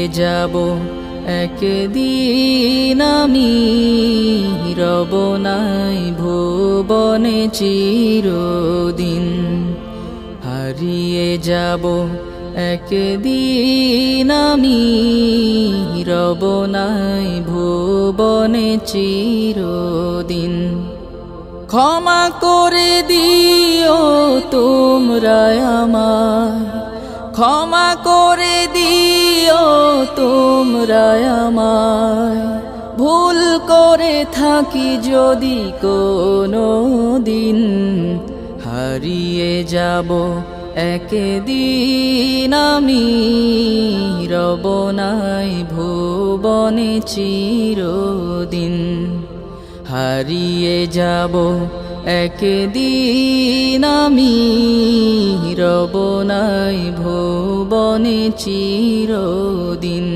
যাব একদিন আমি, রব নাই ভুবনে চিরদিন। হারিয়ে যাব একদিন আমি, রব নাই ভুবনে চিরদিন। ক্ষমা করে দিও তোমরা আমায়, ক্ষমা করে দিও তোমরা আমায়, ভুল করে থাকি যদি কোনো দিন। হারিয়ে যাব একদিন আমি, রব নাই ভুবনে চিরদিন। হারিয়ে যাব একদিন আমি, রব নাই ভুবনে চিরদিন।